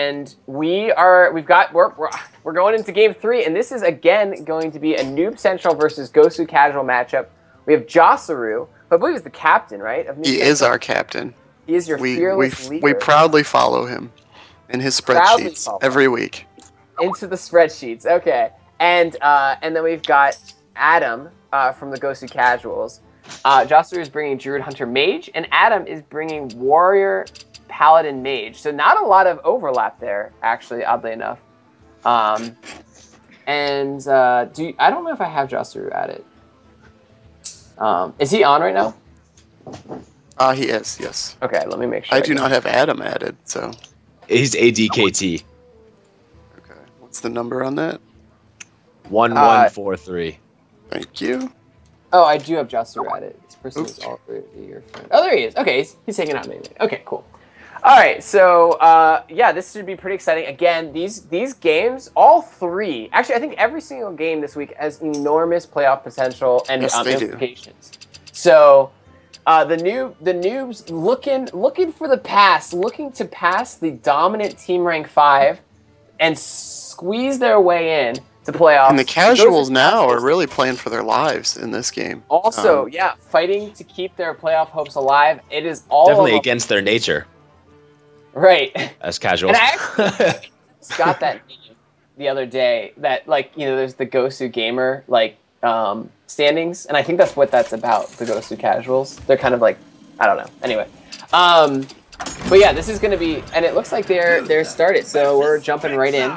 and we're going into game 3, and this is again going to be a Noob Central versus Gosu Casual matchup. We have Josseroo, who I believe is the captain, right? Of Noob He Central. is our captain. He is your fearless leader. We proudly follow him in his spreadsheets every week. Into the spreadsheets, okay. And then we've got Adam from the Gosu Casuals. Josseroo is bringing Druid Hunter Mage, and Adam is bringing Warrior Paladin Mage. So not a lot of overlap there, actually, oddly enough. I don't know if I have Josseroo added. Is he on right now? He is, yes. Okay, let me make sure. I do not have Adam added, so. He's ADKT. Okay, what's the number on that? 1143. Thank you. Oh, I do have Josseroo added. This person is already your friend. Oh, there he is. Okay, he's hanging out maybe. Okay, cool. All right, so yeah, this should be pretty exciting. Again, these games, all three, actually, I think every single game this week has enormous playoff potential and implications. So the noobs looking for the pass, looking to pass the dominant team rank 5 and squeeze their way in to playoffs. And the casuals now are really playing for their lives in this game. Also, yeah, fighting to keep their playoff hopes alive. It is all definitely against their nature. Right. As casuals. And I actually got that name the other day. That, like, you know, there's the Gosu Gamer standings, and I think that's what that's about. The Gosu Casuals. They're kind of like, I don't know. Anyway, but yeah, this is gonna be, and it looks like they're started. So we're jumping right in.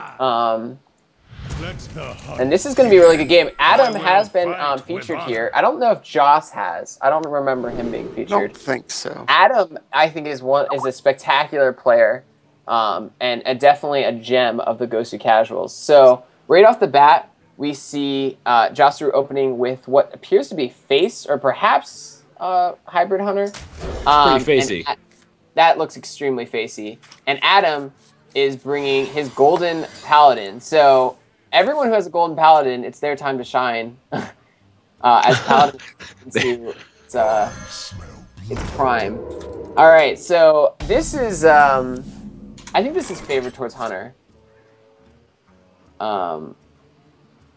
And this is going to be a really good game. Adam has been featured here. I don't know if Joss has. I don't remember him being featured. I don't think so. Adam, I think, is a spectacular player, and definitely a gem of the Gosu Casuals. So right off the bat, we see Josseroo opening with what appears to be Face, or perhaps Hybrid Hunter. Pretty facey. That looks extremely facey. And Adam is bringing his Golden Paladin. So everyone who has a Golden Paladin, it's their time to shine. As Paladin into its prime. All right, so this is, I think this is favored towards Hunter.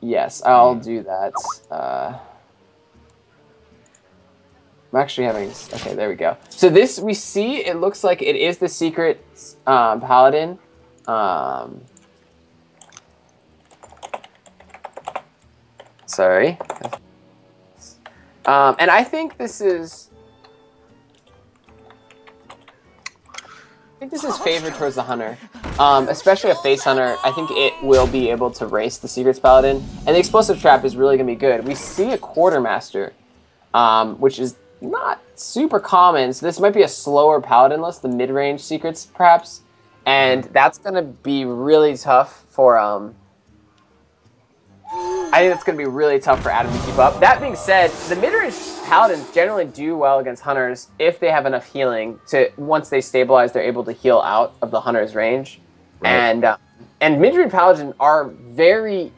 Yes, I'll do that. I'm actually having, okay, there we go. So this, we see, it looks like it is the secret Paladin. Sorry. And I think this is favored towards the Hunter. Especially a Face Hunter. I think it will be able to race the Secrets Paladin. And the Explosive Trap is really going to be good. We see a Quartermaster, which is not super common. So this might be a slower Paladin list, the mid-range Secrets, perhaps. And that's going to be really tough for... I think that's going to be really tough for Adam to keep up. That being said, the mid-range Paladins generally do well against Hunters if they have enough healing to, once they stabilize, they're able to heal out of the Hunter's range. Right. And mid-range Paladins are very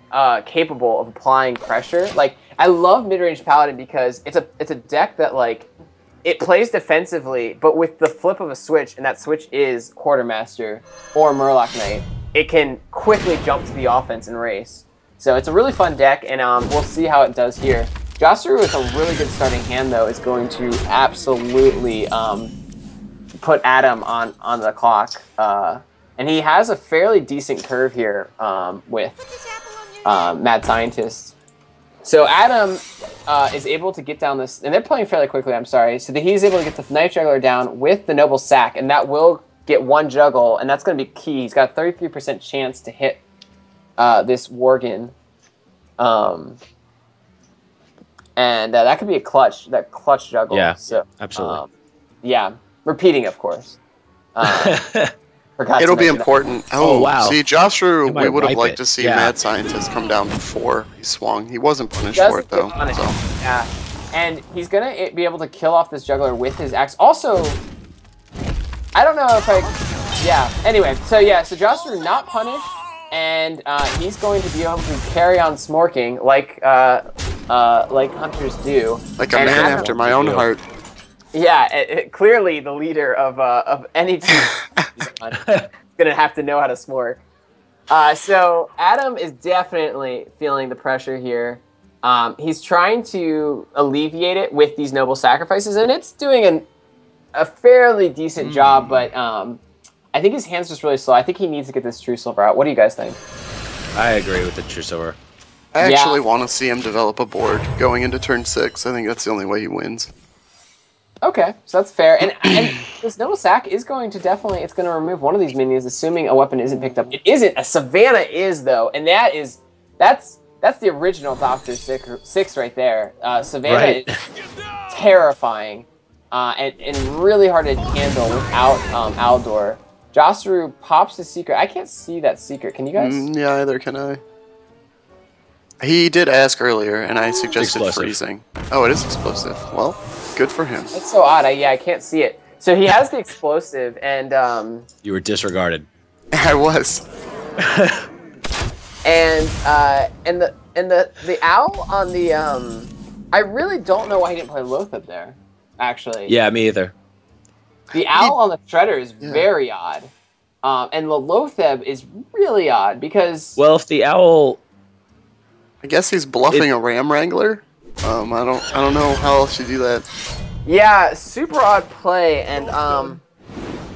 capable of applying pressure. Like, I love mid-range Paladin because it's a deck that, like, it plays defensively, but with the flip of a switch, and that switch is Quartermaster or Murloc Knight, it can quickly jump to the offense and race. So it's a really fun deck, and we'll see how it does here. Josseroo, with a really good starting hand, though, is going to absolutely put Adam on the clock. And he has a fairly decent curve here with Mad Scientist. So Adam is able to get down this, and they're playing fairly quickly, I'm sorry. So that he's able to get the Knife Juggler down with the Noble Sack, and that will get one juggle, and that's going to be key. He's got a 33% chance to hit this Worgen. And that could be a clutch juggle. Yeah, so, absolutely. Yeah, repeating, of course. It'll be important. Oh, wow. See, Josseroo, we would have liked to see Mad Scientist come down before he swung. He wasn't punished for it, though. So. Yeah, and he's going to be able to kill off this juggler with his axe. Also, I don't know if yeah, anyway, so Josseroo not punished, and he's going to be able to carry on smorking like hunters do. Like a man after my own heart. Yeah, clearly the leader of any team. gonna have to know how to smork. So Adam is definitely feeling the pressure here. He's trying to alleviate it with these noble sacrifices, and it's doing a fairly decent job, but I think his hand's just really slow. I think he needs to get this True Silver out. What do you guys think? I agree with the True Silver. I actually want to see him develop a board going into turn 6. I think that's the only way he wins. Okay, so that's fair. And this Noble Sack is going to it's going to remove one of these minions, assuming a weapon isn't picked up. It isn't. A Savannah is, though, and that's the original Doctor 6 right there. Savannah is terrifying and really hard to handle without Aldor. Josseroo pops the secret. I can't see that secret. Can you guys? Yeah, either can I. He did ask earlier, and I suggested freezing. Oh, it is explosive. Well, good for him. That's so odd. I can't see it. So he has the explosive, and you were disregarded. I was. and the owl on the I really don't know why he didn't play Lothab there. Actually. Yeah, me either. The owl on the shredder is very odd, and the Lothab is really odd because. Well, if the owl. I guess he's bluffing a Ram Wrangler. I don't know how else you do that. Yeah, super odd play, and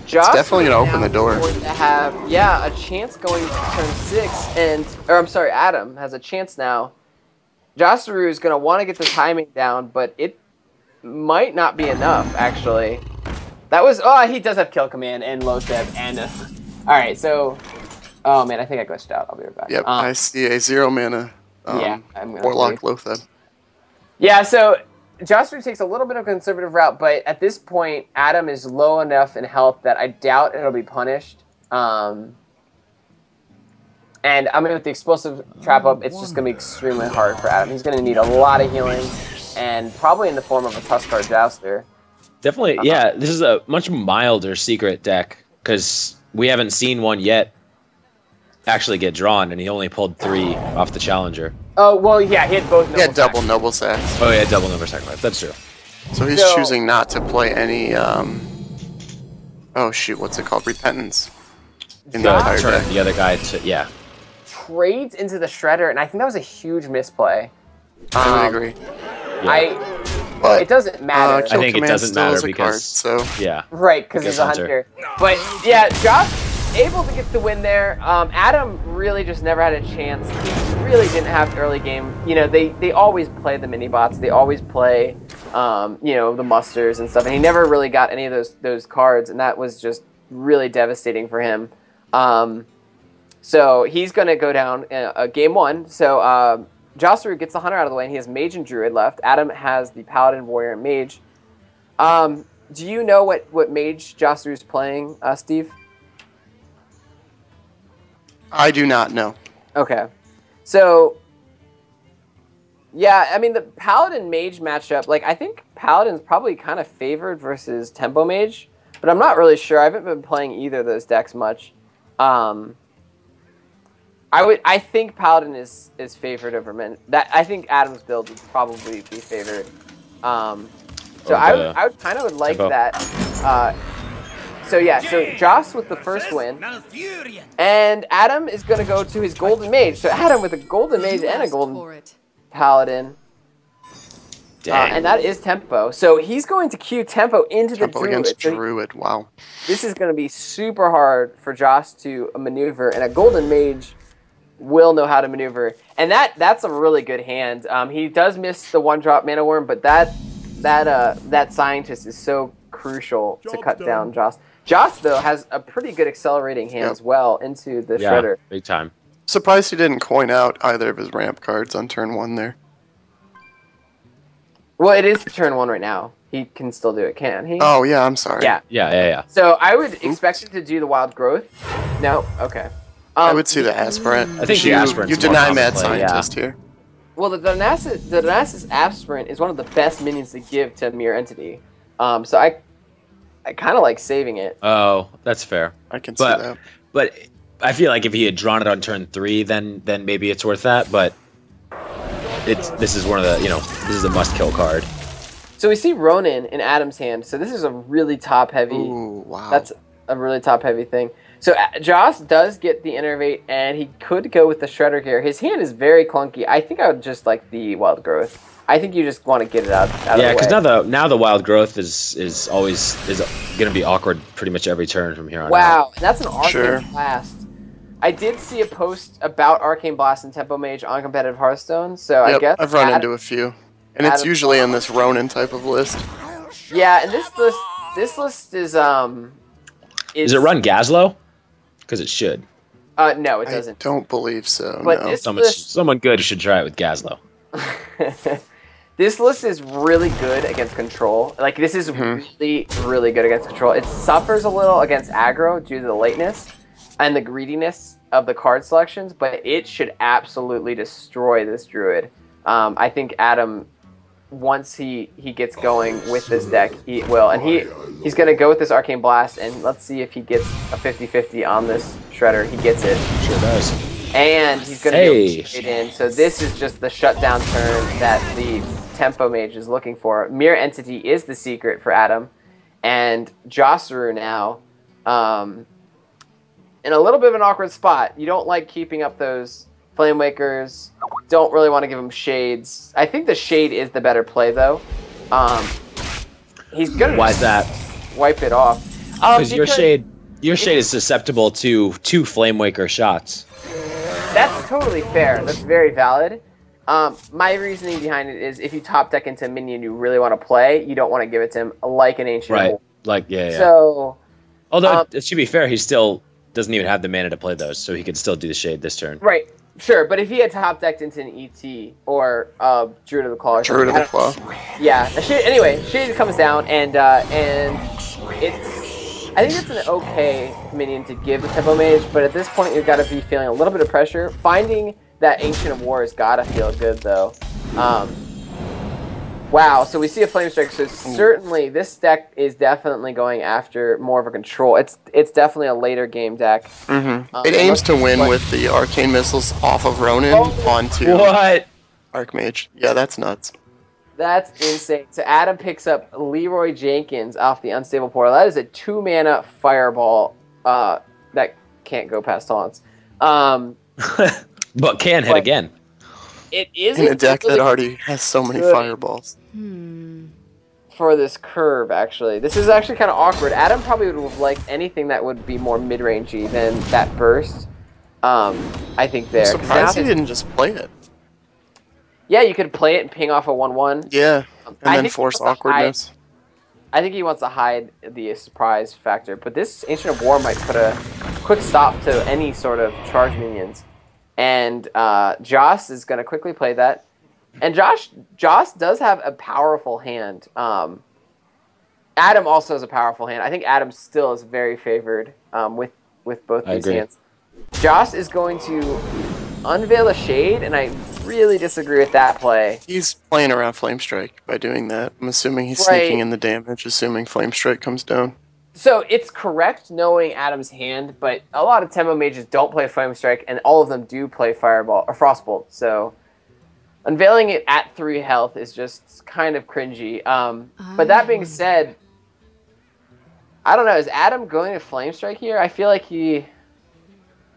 Josh it's definitely gonna open the door. Going to have a chance going to turn 6, or I'm sorry, Adam has a chance now. Josseroo is gonna want to get the timing down, but it might not be enough actually. That was he does have kill command and Lothab and all right, so oh man, I think I glitched out. I'll be right back. Yep, I see a 0 mana. I'm gonna Warlock Lothab. Yeah, so Josseroo takes a little bit of a conservative route, but at this point, Adam is low enough in health that I doubt it'll be punished. And I mean, with the explosive trap up, it's just going to be extremely hard for Adam. He's going to need a lot of healing, and probably in the form of a Tuskar Jouster. Definitely, yeah. This is a much milder secret deck, because we haven't seen one yet actually get drawn, and he only pulled 3 off the challenger. Oh, well, yeah, he had both. He had double Noble Sacks. Oh, yeah, double Noble Sacrifice. That's true. So he's choosing not to play any, oh shoot, what's it called? Repentance. In the entire deck. The other guy, trades into the Shredder, and I think that was a huge misplay. I agree. But it doesn't matter. I think it doesn't matter because right, because he's a hunter. But yeah, Josh able to get the win there. Adam really just never had a chance. He really didn't have early game. You know, they always play the mini bots. They always play, you know, the musters and stuff. And he never really got any of those cards, and that was just really devastating for him. So he's gonna go down game 1. So Josseroo gets the hunter out of the way, and he has mage and druid left. Adam has the paladin, warrior, and mage. Do you know what mage Josseroo's playing, Steve? I do not know. Okay. So, yeah, I mean, the Paladin Mage matchup, like, I think Paladin's probably kind of favored versus Tempo Mage, but I'm not really sure. I haven't been playing either of those decks much. I think Paladin is favored over Min. I think Adam's build would probably be favored. So I would kind of like Tempo. That. So yeah, so Joss with the first win, and Adam is going to go to his Golden Mage. So Adam with a Golden Mage and a Golden Paladin. And that is Tempo. So he's going to queue Tempo into the Druid. Against Druid, wow. This is going to be super hard for Joss to maneuver, and a Golden Mage will know how to maneuver. And that's a really good hand. He does miss the 1-drop Mana Worm, but that Scientist is so crucial to cut down Joss. Joss, though, has a pretty good accelerating hand as well into the Shredder. Big time. Surprised he didn't coin out either of his ramp cards on turn 1 there. Well, it is turn 1 right now. He can still do it, can he? Oh, yeah, I'm sorry. Yeah. So I would expect him to do the Wild Growth. No? Okay. I would see the Aspirant. I think the Aspirant. You deny Mad Scientist here. Well, the Donasis Aspirant is one of the best minions to give to a Mirror Entity. So I kind of like saving it. Oh, that's fair. I can see that. But I feel like if he had drawn it on turn 3, then maybe it's worth that. But this is one of the, this is a must-kill card. So we see Ronin in Adam's hand. So this is a really top-heavy. Ooh, wow. That's a really top-heavy thing. So Joss does get the Innervate, and he could go with the Shredder here. His hand is very clunky. I think I would just like the Wild Growth. I think you just want to get it out of the way. Yeah, because now the Wild Growth is always going to be awkward pretty much every turn from here on out. Wow, and that's an Arcane Blast. I did see a post about Arcane Blast and Tempo Mage on competitive Hearthstone, so I guess I've run into a few, and it's usually in this Ronin type of list. Yeah, and this list is Does it run Gazlowe? Because it should. No, it doesn't. I don't believe so. But no. Someone good should try it with Gazlowe. This list is really good against control. Like, this is really, really good against control. It suffers a little against aggro due to the lateness and the greediness of the card selections, but it should absolutely destroy this Druid. I think Adam, once he gets going with this deck, he will. And he's going to go with this Arcane Blast, and let's see if he gets a 50-50 on this Shredder. He gets it. Sure does. And he's going to go straight in. So this is just the shutdown turn that the Tempo Mage is looking for. Mirror Entity is the secret for Adam. And Josseroo now, in a little bit of an awkward spot. You don't like keeping up those Flame Wakers. Don't really want to give him Shades. I think the Shade is the better play, though. He's going to wipe it off. Because your Shade is susceptible to 2 Flame Waker shots. That's totally fair. That's very valid. My reasoning behind it is if you top deck into a minion you really want to play, you don't want to give it to him like an Ancient Right. War. Like, yeah. So, although, it should be fair, he still doesn't even have the mana to play those, so he could still do the Shade this turn. Right. Sure, but if he had top decked into an ET or Druid of the Claw. Druid of the Claw. Yeah. Anyway, Shade comes down, and it's... I think it's an okay minion to give the Tempo Mage, but at this point you've got to be feeling a little bit of pressure. Finding that Ancient of War has got to feel good, though. Wow, so we see a Flame Strike, so certainly this deck is definitely going after more of a control. It's definitely a later game deck. It aims to win with the Arcane Missiles off of Ronin onto Archmage. Yeah, that's nuts. That's insane. So Adam picks up Leroy Jenkins off the Unstable Portal. That is a 2-mana fireball that can't go past taunts. But can hit again. It is in a deck that already has so many fireballs. For this curve, actually. This is actually kind of awkward. Adam probably would have liked anything that would be more mid-rangey than that burst. I think there. I'm surprised he didn't just play it. Yeah, you could play it and ping off a 1/1. Yeah, and then force awkwardness. I think he wants to hide the surprise factor, but this Ancient of War might put a quick stop to any sort of charge minions. And Joss is going to quickly play that. And Joss does have a powerful hand. Adam also has a powerful hand. I think Adam still is very favored with both these hands. Joss is going to unveil a Shade, and I really disagree with that play. He's playing around Flame Strike by doing that. I'm assuming he's sneaking in the damage, assuming Flame Strike comes down. So it's correct knowing Adam's hand, but a lot of Tempo Mages don't play Flame Strike, and all of them do play Fireball or Frostbolt. So unveiling it at 3 health is just kind of cringy. But that being said, I don't know. Is Adam going to Flame Strike here? I feel like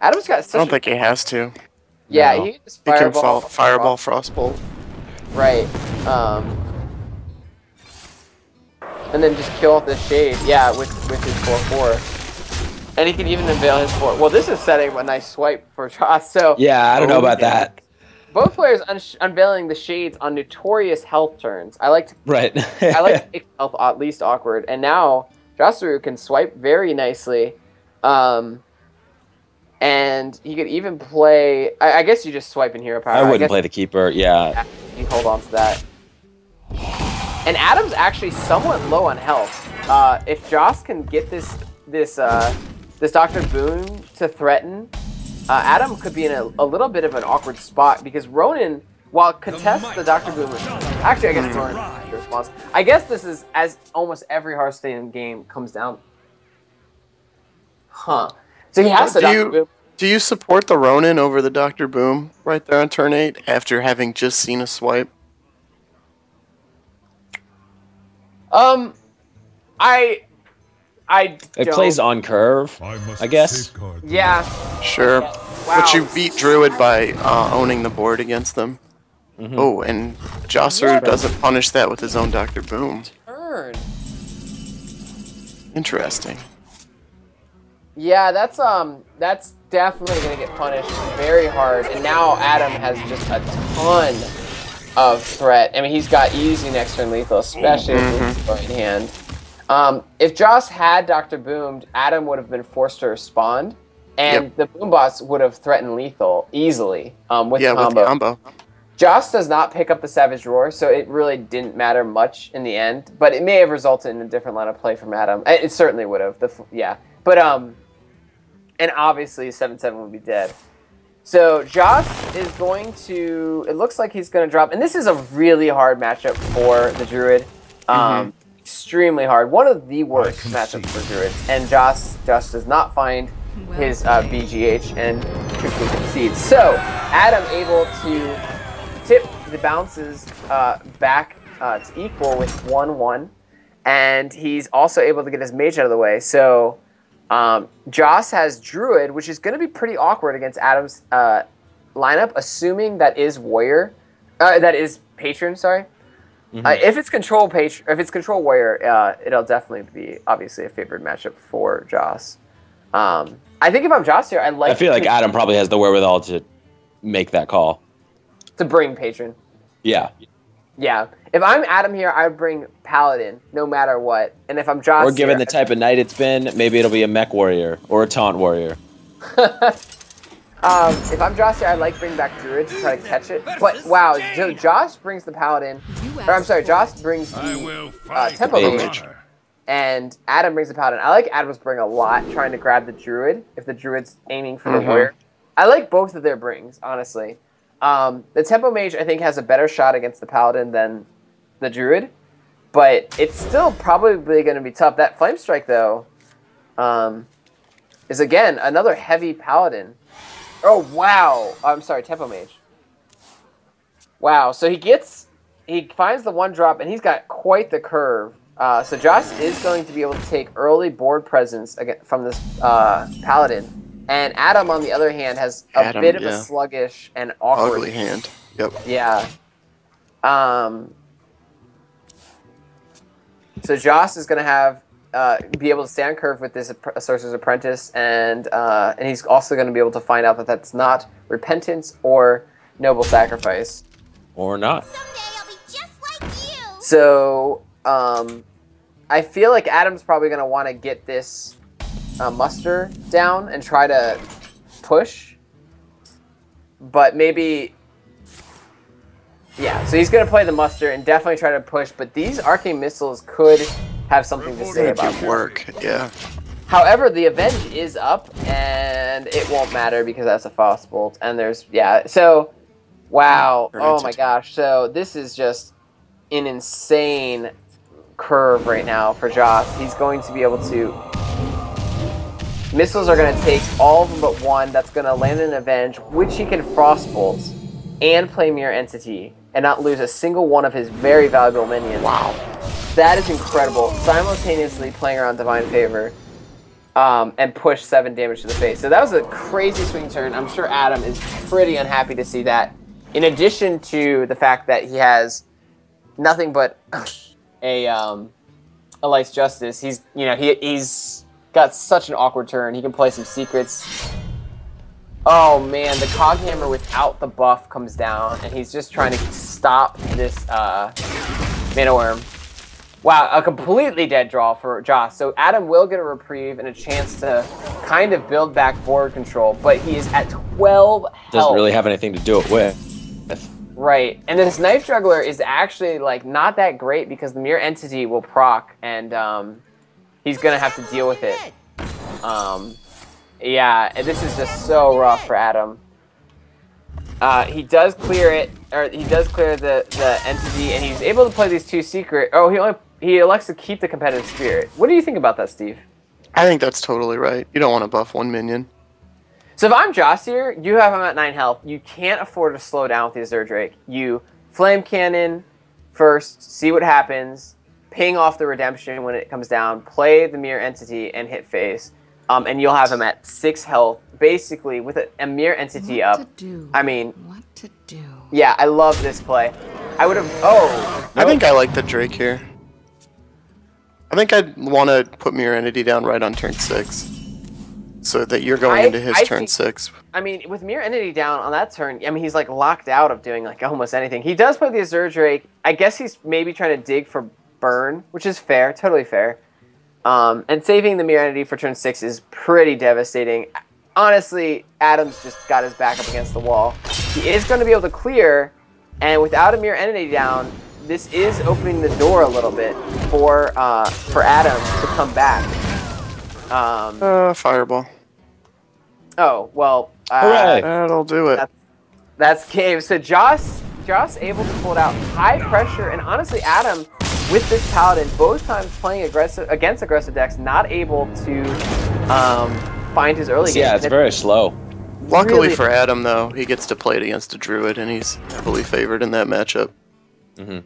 Adam's got such I don't think he has to. Yeah, no. he can just Fireball. Fireball, Frostbolt. Right. And then just kill off the Shade, yeah, with his 4/4. And he can even unveil his 4. Well, this is setting a nice swipe for Joss, so... Yeah, I don't know about that. Both players unveiling the Shades on notorious health turns. I like to make health at least awkward. And now, Josseroo can swipe very nicely. And he could even play... I guess you just swipe in Hero Power. I wouldn't play the Keeper, yeah. You hold on to that. And Adam's actually somewhat low on health. If Joss can get this Dr. Boon to threaten, Adam could be in a little bit of an awkward spot because Ronin, while contests the Dr. Boon, actually I guess Ronin is the response. I guess this is as almost every Hearthstone game comes down. Huh. So he has the Dr. Boom. Do you support the Ronin over the Dr. Boom right there on turn 8 after having just seen a swipe? It plays on curve, I guess. Yeah. Sure. Wow. But you beat Druid by owning the board against them. Mm-hmm. Oh, and Josseroo doesn't punish that with his own Dr. Boom. Turn. Interesting. Yeah, that's definitely gonna get punished very hard. And now Adam has just a ton of threat. I mean, he's got easy next turn lethal, especially with right hand. If Joss had Dr. Boomed, Adam would have been forced to respond, and the Boom Boss would have threatened lethal easily with combo. Joss does not pick up the Savage Roar, so it really didn't matter much in the end, but it may have resulted in a different line of play from Adam. It certainly would have. But and obviously 7/7 would be dead. So Joss is going to. It looks like he's going to drop, and this is a really hard matchup for the Druid. Extremely hard. One of the worst matchups for Druids, and Joss does not find his BGH and quickly concedes. So Adam able to tip the bounces back to equal with 1-1, and he's also able to get his mage out of the way. So Joss has Druid, which is going to be pretty awkward against Adam's lineup, assuming that is Warrior, that is Patron. Sorry, if it's Control Patron, if it's Control Warrior, it'll definitely be obviously a favored matchup for Joss. I think if I'm Joss here, I feel like Adam probably has the wherewithal to make that call. To bring Patron. Yeah. Yeah. If I'm Adam here, I would bring Paladin, no matter what. And if I'm Joss or given the type of night it's been, maybe it'll be a Mech Warrior or a Taunt Warrior. If I'm Joss here, I'd like to bring back Druid to try to catch it. But, wow, so Josh brings the Paladin. Or, I'm sorry, Josh brings the Tempo Mage. And Adam brings the Paladin. I like Adam's bring a lot, trying to grab the Druid, if the Druid's aiming for the Warrior. I like both of their brings, honestly. The Tempo Mage, I think, has a better shot against the Paladin than the Druid, but it's still probably going to be tough. That Flame Strike, though, is, again, another heavy Paladin. Oh, wow. I'm sorry, Tempo Mage. Wow, so he finds the 1-drop, and he's got quite the curve. So Josh is going to be able to take early board presence from this Paladin. And Adam, on the other hand, has a bit of a sluggish and awkward... ugly hand. Yep. Yeah. So Joss is going to have be able to stay on curve with this Sorcerer's Apprentice, and he's also going to be able to find out that that's not Repentance or Noble Sacrifice. Or not. Someday I'll be just like you. So I feel like Adam's probably going to want to get this muster down and try to push, but maybe, yeah, so he's going to play the muster and definitely try to push, but these arcane missiles could have something to say about it. Work, yeah. However, the Avenge is up, and it won't matter because that's a Frost Bolt, and there's, yeah, so, wow, oh my gosh, so this is just an insane curve right now for Joss. He's going to be able to... Missiles are going to take all of them but one. That's going to land an Avenge, which he can Frostbolt and play Mirror Entity and not lose a single one of his very valuable minions. Wow. That is incredible. Simultaneously playing around Divine Favor and push 7 damage to the face. So that was a crazy swing turn. I'm sure Adam is pretty unhappy to see that. In addition to the fact that he has nothing but a Life's Justice, he's got such an awkward turn. He can play some secrets. Oh man, the Coghammer without the buff comes down, and he's just trying to stop this Mana Worm. Wow, a completely dead draw for Joss. So Adam will get a reprieve and a chance to kind of build back board control, but he is at 12 health. Doesn't really have anything to do it with. Right, and this Knife Juggler is actually like not that great because the Mirror Entity will proc, and he's gonna have to deal with it. Yeah, and this is just so rough for Adam. He does clear it, or he does clear the entity, and he's able to play these 2 secret. Oh, he elects to keep the Competitive Spirit. What do you think about that, Steve? I think that's totally right. You don't want to buff 1 minion. So if I'm Joss here, you have him at 9 health. You can't afford to slow down with the Azure Drake. You Flame Cannon first, see what happens. ping off the redemption when it comes down, play the mirror entity, and hit face. And you'll have him at 6 health, basically with a mirror entity up. I mean, what to do? Yeah, I love this play. I would have. Oh, I think I like the Drake here. I think I'd want to put mirror entity down right on turn 6, so that you're going into his turn 6. I mean, with mirror entity down on that turn, I mean, he's like locked out of doing like almost anything. He does play the Azure Drake. I guess he's maybe trying to dig for burn, which is fair, totally fair. And saving the mirror entity for turn 6 is pretty devastating. Honestly, Adam's just got his back up against the wall. He is going to be able to clear, and without a mirror entity down, this is opening the door a little bit for Adam to come back. Fireball. Oh, well. Hooray! That'll do it. That's game. So Joss able to pull it out. High pressure, and honestly, Adam, with this Paladin, both times playing against aggressive decks, not able to find his early game. Yeah, it's very slow. Luckily for Adam, though, he gets to play it against a Druid, and he's heavily favored in that matchup.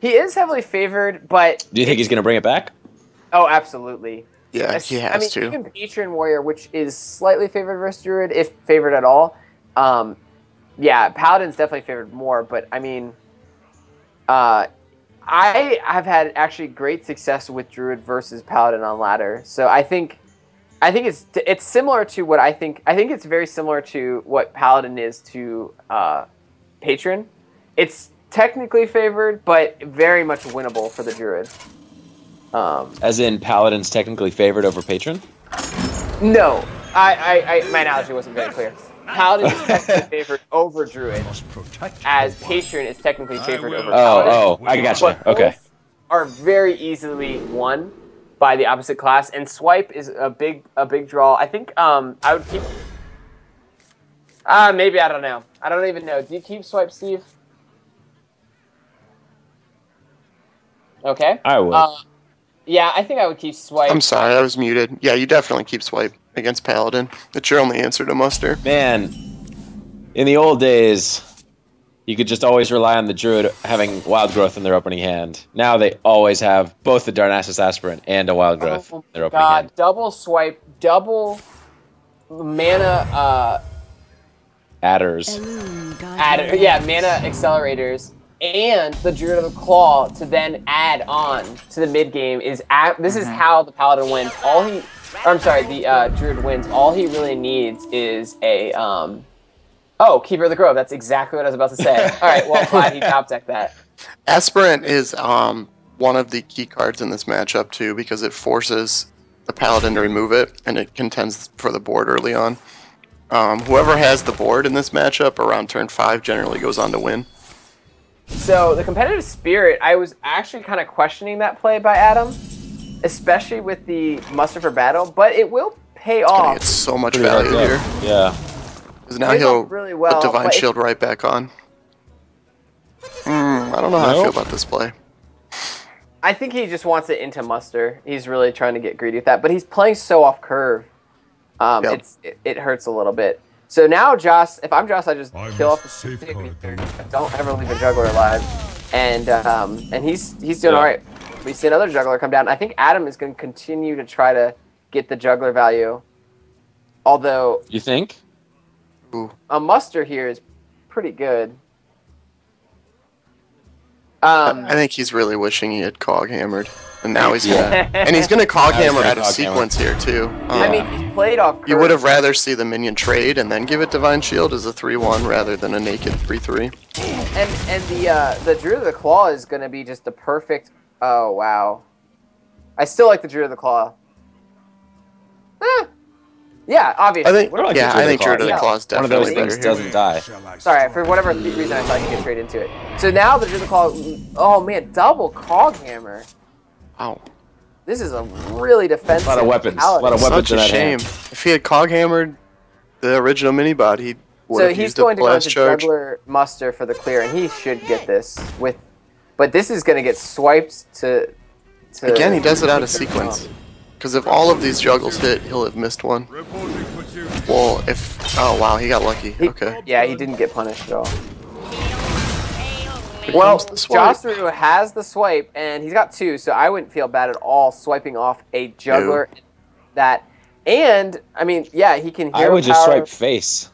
He is heavily favored, but... Do you think he's going to bring it back? Oh, absolutely. Yeah, he has to. Even Patron Warrior, which is slightly favored versus Druid, if favored at all. Yeah, Paladin's definitely favored more, but I mean... I have had actually great success with Druid versus Paladin on ladder, so I think it's similar to what I think it's very similar to what Paladin is to Patron. It's technically favored, but very much winnable for the Druid. As in, Paladin's technically favored over Patron? No, my analogy wasn't very clear. Paladin is technically favored over Druid, as Patron is technically favored over Paladin. Oh, I gotcha. Okay. Both are very easily won by the opposite class, and Swipe is a big draw. I think I would keep. Maybe I don't know. I don't even know. Do you keep Swipe, Steve? Okay. I would. Yeah, I think I would keep Swipe. I'm sorry, I was muted. Yeah, you definitely keep Swipe against Paladin. It's your only answer to muster. Man, in the old days, you could just always rely on the Druid having Wild Growth in their opening hand. Now they always have both the Darnassus Aspirant and a Wild Growth in their opening hand. Double Swipe, double mana Adders. Yeah, mana accelerators. And the Druid of the Claw to then add on to the mid game is this is how the Paladin wins. The Druid wins. All he really needs is a Keeper of the Grove. That's exactly what I was about to say. All right, well, glad he top decked that. Aspirant is one of the key cards in this matchup too, because it forces the Paladin to remove it, and it contends for the board early on. Whoever has the board in this matchup around turn 5 generally goes on to win. So the competitive spirit, I was actually kind of questioning that play by Adam, especially with the muster for battle, but it will pay off. It's so much value here. Yeah. Because now he'll put Divine Shield right back on. I don't know how I feel about this play. I think he just wants it into muster. He's really trying to get greedy with that, but he's playing so off curve. It hurts a little bit. So now Joss, if I'm Joss, I just kill off the stick. Don't ever leave a juggler alive. And he's doing alright. We see another juggler come down. I think Adam is going to continue to try to get the juggler value. Although... You think? A muster here is pretty good. I think he's really wishing he had Cog Hammered. And now he's gonna, and he's gonna Cog Hammer out of sequence here too. I mean, he's played off curve. You would have rather see the minion trade and then give it Divine Shield as a 3/1 rather than a naked 3/3. And the Druid of the Claw is gonna be just the perfect. Oh wow, I still like the Druid of the Claw. Yeah, obviously. I think Druid of the Claw is definitely one of those things doesn't die. Sorry, for whatever reason I thought you could trade into it. So now the Druid of the Claw. Oh man, double Cog Hammer. Wow. This is a really defensive. A lot of weapons. Paladin. A lot of weapons. Such a shame. If he had Cog Hammered the original minibot, he would have used a blast charge. Juggler muster for the clear, and he should get this with. But this is going to get swiped to. Again, he does it out of sequence. Because if all of these juggles hit, he'll have missed one. Well, if... Oh, wow, he got lucky. Okay. Yeah, he didn't get punished at all. Well, comes the swipe. Josseroo has the swipe, and he's got 2, so I wouldn't feel bad at all swiping off a juggler. That, and I mean, yeah, he can. I would just swipe face.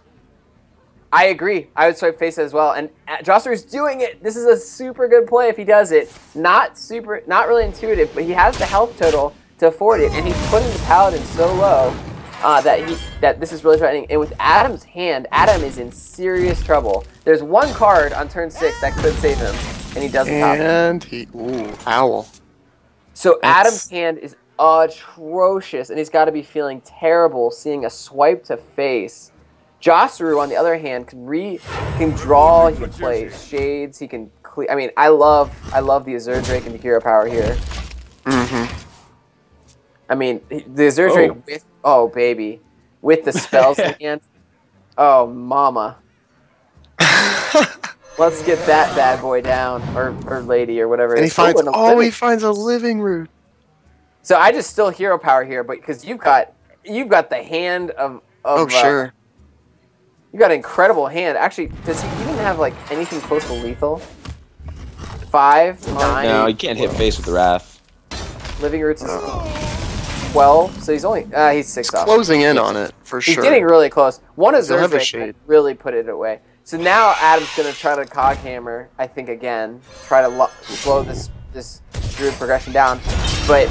I agree. I would swipe face as well, and Josseroo's doing it. This is a super good play if he does it. Not really intuitive, but he has the health total to afford it, and he's putting the paladin so low that this is really threatening. And with Adam's hand, Adam is in serious trouble. There's one card on turn 6 that could save him, and he doesn't. And owl. So Adam's hand is atrocious, and he's got to be feeling terrible seeing a swipe to face. Josseroo, on the other hand, can draw. He can play shades. He can clear. I mean, I love the Azure Drake and the hero power here. I mean, the Azure Drake with baby, with the spells in hand. Oh mama. Let's get that bad boy down, or lady, or whatever. And he finds he finds a living root. So I just still hero power here, but because you've got the hand of sure. You got an incredible hand. Actually, does he even have like anything close to lethal? 5, 9. No, he can't hit face with the Wrath. Living Roots is 12, so he's only he's 6 off. Closing in on it for sure. He's getting really close. One is have a Zerdrake shade. really put it away. So now Adam's gonna try to cog hammer. I think again, try to slow this druid progression down, but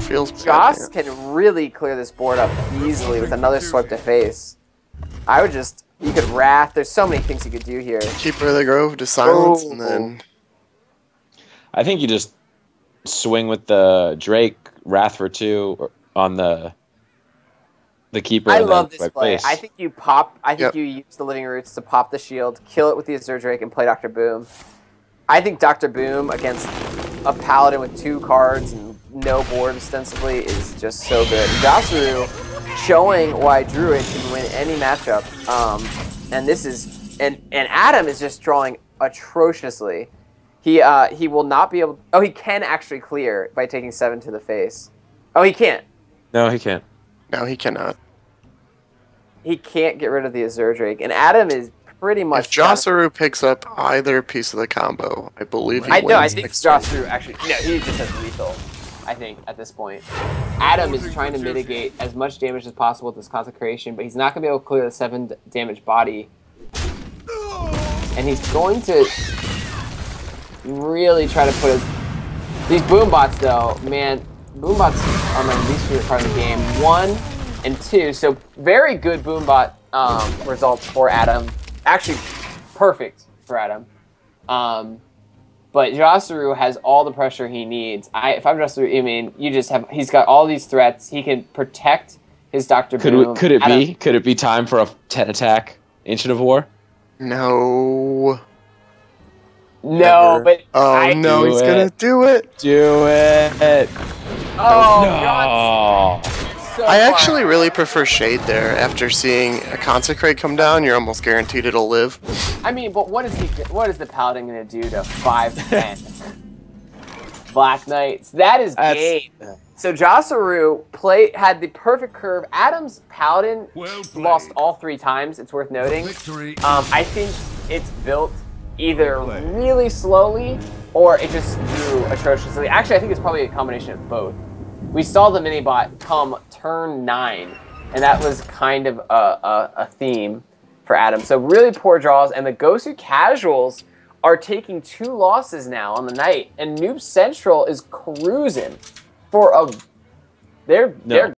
feels Joss can really clear this board up easily with another swipe to face. I would just, you could Wrath. There's so many things you could do here. Keeper of the Grove to silence, and then I think you just swing with the Drake Wrath for 2 on the Keeper. I love this play. Face. I think you pop. I think you use the Living Roots to pop the shield, kill it with the Azure Drake, and play Dr. Boom. I think Dr. Boom against a Paladin with 2 cards and no board ostensibly is just so good. Josseroo showing why Druid can win any matchup. And this is and Adam is just drawing atrociously. He will not be able. Oh, he can actually clear by taking 7 to the face. Oh, he can't. No, he can't. No, he cannot. He can't get rid of the Azure Drake, and Adam is pretty much. If Josseroo picks up either piece of the combo, I believe he wins. I think Josseroo actually. No, he just has lethal. I think at this point, Adam is trying to mitigate as much damage as possible with this consecration, but he's not gonna be able to clear the 7 damage body, and he's going to really try to put these boom bots though. Man, boom bots are my least favorite part of the game. 1 and 2, so very good boom bot results for Adam. Actually, perfect for Adam. But Josseroo has all the pressure he needs. If I'm Josseroo, I mean, he's got all these threats. He can protect his Dr. Boom. Could it be time for a 10 attack Ancient of War? No. No, but no, he's gonna do it. Do it. Oh no. God. So I actually really prefer Shade there. After seeing a Consecrate come down, you're almost guaranteed it'll live. I mean, but what is the Paladin gonna do to 5/10? Black Knights. That is game. So Josseroo had the perfect curve. Adam's Paladin lost all 3 times. It's worth noting. I think it's built either really slowly or it just grew atrociously. Actually, I think it's probably a combination of both. We saw the mini-bot come turn 9, and that was kind of a theme for Adam. So really poor draws, and the Gosu casuals are taking 2 losses now on the night, and Noob Central is cruising for a... They're